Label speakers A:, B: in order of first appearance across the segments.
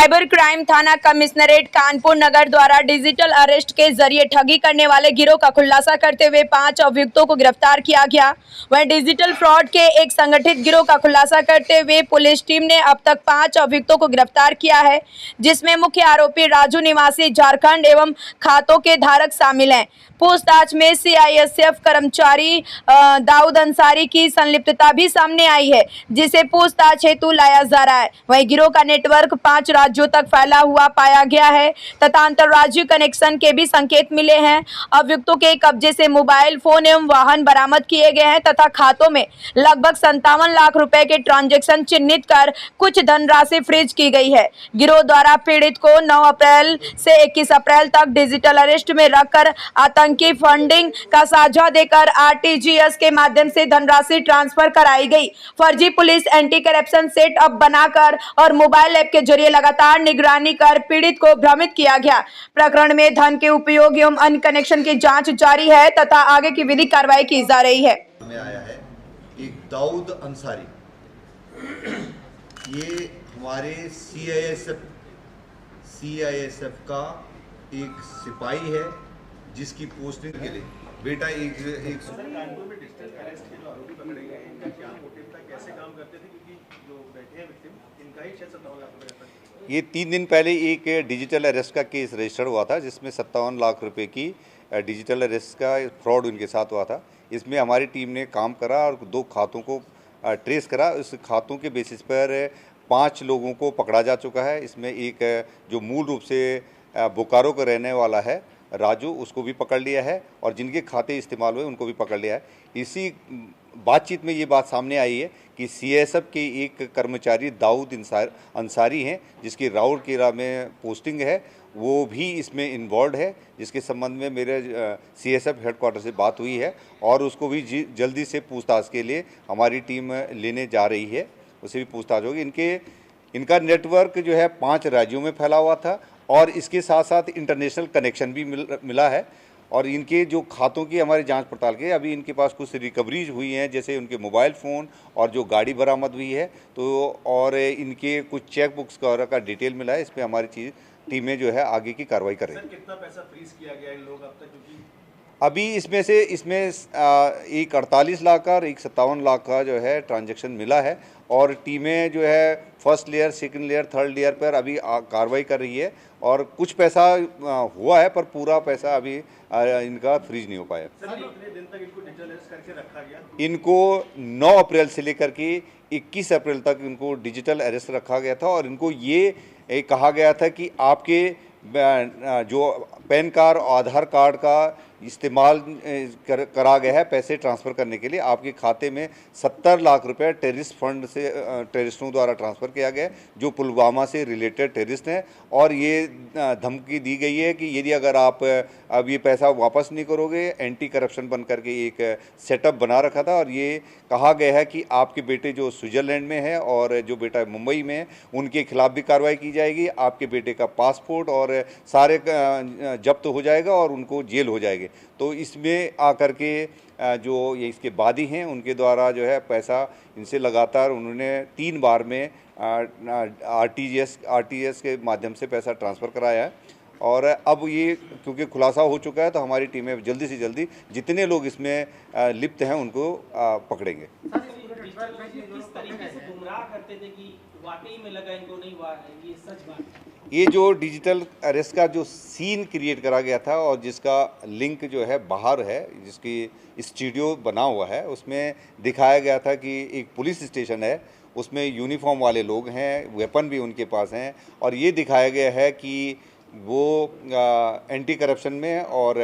A: Cyber crime थाना commissionerate Kanpur नगर द्वारा digital arrest के जरिए ठगी करने वाले गिरोह का खुलासा करते हुए 5 अभियुक्तों को गिरफ्तार किया गया। वहीं डिजिटल फ्रॉड के एक संगठित गिरोह का खुलासा करते हुए पुलिस टीम ने अब तक 5 अभियुक्तों को गिरफ्तार किया है, जिसमें मुख्य आरोपी राजू निवासी झारखंड एवं खातों के धारक शामिल हैं। पूछताछ में सीआईएसएफ कर्मचारी दाऊद अंसारी की संलिप्तता भी सामने आई है, जिसे पूछताछ हेतु लाया जा रहा है। वहीं गिरोह का नेटवर्क 5 राज्यों तक फैला हुआ पाया गया है तथा अंतर्राज्यीय कनेक्शन के भी संकेत मिले हैं। अभियुक्तों के कब्जे से मोबाइल फोन एवं वाहन बरामद किए गए हैं तथा खातों में लगभग 57 लाख रुपए के ट्रांजैक्शन चिन्हित कर कुछ धनराशि फ्रीज की गई है। गिरोह द्वारा पीड़ित को 9 अप्रैल से 21 अप्रैल तक डिजिटल अरेस्ट में रखकर आतंकी फंडिंग का साझा देकर आरटीजीएस के माध्यम से धनराशि ट्रांसफर कराई गई। फर्जी police anti corruption set up बनाकर और मोबाइल ऐप के जरिए लगातार निगरानी कर पीड़ित को भ्रमित किया गया। प्रकरण में धन के उपयोग एवं अन्य कनेक्शन की जांच जारी है तथा आगे की विधिक कार्रवाई की जा रही है।
B: में आया है एक दाऊद अंसारी, ये हमारे सीआईएसएफ का एक सिपाही है, जिसकी पोस्टिंग के लिए बेटा एक
C: कानपुर में डिजिटल अरेस्ट के जो आरोपी पकड़े गए हैं, इनका क्या मोटिव था, कैसे काम करते थे? क्योंकि जो बैठे हैं विक्टिम, इनका ही शायद 57 लाख रुपए।
D: ये 3 दिन पहले एक डिजिटल अरेस्ट का केस रजिस्टर हुआ था, जिसमें 57 लाख रुपए की डिजिटल अरेस्ट का फ्रॉड उनके साथ हुआ था। इसमें हमारी टीम ने काम करा और 2 खातों को ट्रेस करा। उस खातों के बेसिस पर 5 लोगों को पकड़ा जा चुका है। इसमें एक जो मूल रूप से बोकारो का रहने वाला है राजू, उसको भी पकड़ लिया है और जिनके खाते इस्तेमाल हुए उनको भी पकड़ लिया है। इसी बातचीत में ये बात सामने आई है कि सीएसएफ के एक कर्मचारी दाऊद अंसारी हैं, जिसकी राउरकेला में पोस्टिंग है, वो भी इसमें इन्वॉल्व है, जिसके संबंध में मेरे सीएसएफ हेडक्वार्टर से बात हुई है और उसको भी जल्दी से पूछताछ के लिए हमारी टीम लेने जा रही है। उसे भी पूछताछ होगी। इनका नेटवर्क जो है 5 राज्यों में फैला हुआ था और इसके साथ साथ इंटरनेशनल कनेक्शन भी मिला है। और इनके जो खातों की हमारी जांच पड़ताल की, अभी इनके पास कुछ रिकवरीज हुई हैं, जैसे उनके मोबाइल फ़ोन और जो गाड़ी बरामद हुई है, तो और इनके कुछ चेक बुक्स का डिटेल मिला है। इस पर हमारी टीमें जो है आगे की कार्रवाई कर रही हैं।
C: कितना पैसा फ्रीज किया गया इन लोग अब तक? क्योंकि
D: अभी इसमें एक 48 लाख का और एक 57 लाख का जो है ट्रांजैक्शन मिला है और टीमें जो है first layer, second layer, third layer पर अभी कार्रवाई कर रही है और कुछ पैसा हुआ है पर पूरा पैसा अभी इनका फ्रीज नहीं हो पाया।
C: सर, कितने दिन तक इनको डिजिटल अरेस्ट करके रखा गया?
D: इनको 9 अप्रैल से लेकर के 21 अप्रैल तक इनको डिजिटल अरेस्ट रखा गया था और इनको ये कहा गया था कि आपके जो पैन कार्ड और आधार कार्ड का इस्तेमाल करा गया है पैसे ट्रांसफ़र करने के लिए, आपके खाते में 70 लाख रुपए टेररिस्ट फंड से टेररिस्टों द्वारा ट्रांसफ़र किया गया है, जो पुलवामा से रिलेटेड टेररिस्ट हैं। और ये धमकी दी गई है कि यदि अगर आप अब ये पैसा वापस नहीं करोगे, एंटी करप्शन बन करके एक सेटअप बना रखा था। और ये कहा गया है कि आपके बेटे जो स्विट्ज़रलैंड में है और जो बेटा मुंबई में है, उनके खिलाफ भी कार्रवाई की जाएगी। आपके बेटे का पासपोर्ट और सारे जब्त हो जाएगा और उनको जेल हो जाएगी। तो इसमें आकर के जो ये इसके वादी हैं, उनके द्वारा जो है पैसा इनसे लगातार उन्होंने 3 बार में आरटीजीएस के माध्यम से पैसा ट्रांसफ़र कराया है। और अब ये क्योंकि खुलासा हो चुका है, तो हमारी टीमें जल्दी से जल्दी जितने लोग इसमें लिप्त हैं उनको पकड़ेंगे। ये जो डिजिटल अरेस्ट का जो सीन क्रिएट करा गया था और जिसका लिंक जो है बाहर है, जिसकी स्टूडियो बना हुआ है, उसमें दिखाया गया था कि एक पुलिस स्टेशन है, उसमें यूनिफॉर्म वाले लोग हैं, वेपन भी उनके पास हैं और ये दिखाया गया है कि वो एंटी करप्शन में और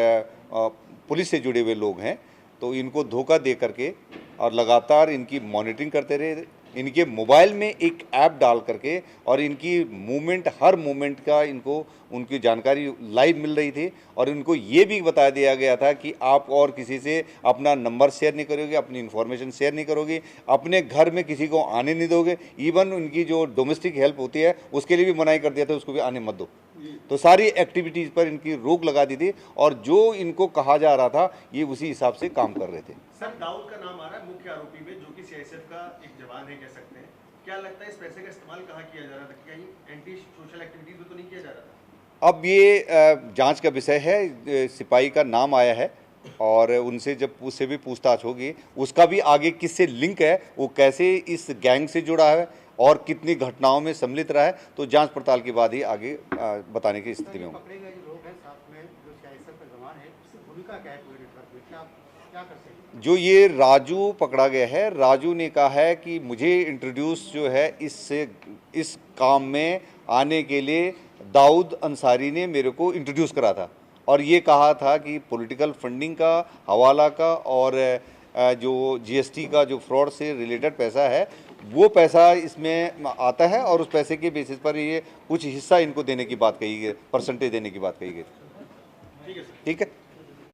D: पुलिस से जुड़े हुए लोग हैं। तो इनको धोखा दे करके और लगातार इनकी मॉनिटरिंग करते रहे। इनके मोबाइल में एक ऐप डाल करके और इनकी मूवमेंट, हर मूवमेंट का इनको उनकी जानकारी लाइव मिल रही थी और इनको ये भी बता दिया गया था कि आप और किसी से अपना नंबर शेयर नहीं करोगे, अपनी इन्फॉर्मेशन शेयर नहीं करोगे, अपने घर में किसी को आने नहीं दोगे। इवन उनकी जो डोमेस्टिक हेल्प होती है उसके लिए भी मनाही कर दिया था, उसको भी आने मत दो। तो सारी एक्टिविटीज़ पर इनकी रोक लगा दी थी और जो इनको कहा जा रहा था ये उसी हिसाब से काम कर रहे थे।
C: सर, दाऊद का नाम आ रहा है मुख्य आरोपी में, जो कि सीआईएसएफ का एक जवान है, कह सकते हैं। क्या लगता है इस पैसे का इस्तेमाल कहाँ किया जा रहा था? कहीं एंटी सोशल एक्टिविटीज में तो नहीं किया जा रहा था?
D: अब ये जांच का विषय है। सिपाही का नाम आया है और उनसे जब उससे भी पूछताछ होगी, उसका भी आगे किससे लिंक है, वो कैसे इस गैंग से जुड़ा है और कितनी घटनाओं में सम्मिलित रहा है, तो जांच पड़ताल के बाद ही आगे बताने की स्थिति में होंगे।
E: पकड़े गए जो लोग हैं साथ में जो सियासत का जवान है, उसकी भूमिका क्या है पूरे नेटवर्क में? क्या कर सकते हैं?
D: जो ये राजू पकड़ा गया है, राजू ने कहा है कि मुझे इंट्रोड्यूस जो है इस काम में आने के लिए दाऊद अंसारी ने मेरे को इंट्रोड्यूस करा था और ये कहा था कि पॉलिटिकल फंडिंग का, हवाला का और जो जीएसटी का जो फ्रॉड से रिलेटेड पैसा है, वो पैसा इसमें आता है और उस पैसे के बेसिस पर ये कुछ हिस्सा इनको देने की बात कही गई, परसेंटेज देने की बात कही गई।
C: ठीक है सर।
D: ठीक है।